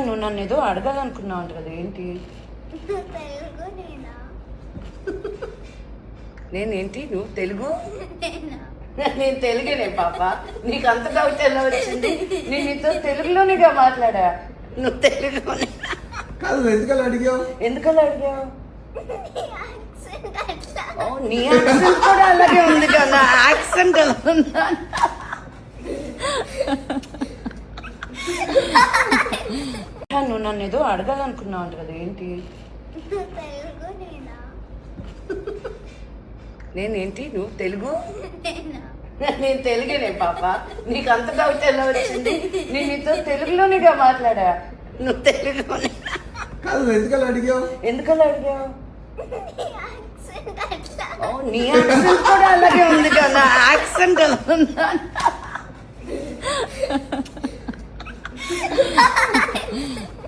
నువ్వు నన్ను ఏదో అడగాలనుకున్నావు అంట కదా, ఏంటి? తెలుగు నేనేంటి? నువ్వు తెలుగు? నేను తెలుగునే పాప. నీకు అంత డౌట్ ఎలా వచ్చింది? నేను నీతో తెలుగులోనిగా మాట్లాడా. నువ్వు తెలుగునే కాదు, ఎందుకలా అడిగావు? ఎందుకలా అడిగావు? ఓ, నీ యాక్సెంట్ కూడా అలాగే ఉంది కదా. యాక్సెంట్ ఎలా ఉందా? నువ్వు నన్ను ఏదో అడగాలనుకున్నావు అంట కదా, ఏంటి? తెలుగు నేనేంటి? నువ్వు తెలుగు? నేను తెలుగునే పాప. నీకు అంత డౌట్ ఎలా వచ్చింది? నేను నీతో తెలుగులోనిగా మాట్లాడా. నువ్వు తెలుగునే కాదు, ఎందుకలా అడిగావు? ఎందుకలా అడిగావు? ఓ, నీ యాక్సెంట్ కూడా అలాగే ఉంది కదా. యాక్సెంట్ ఎలా ఉందా?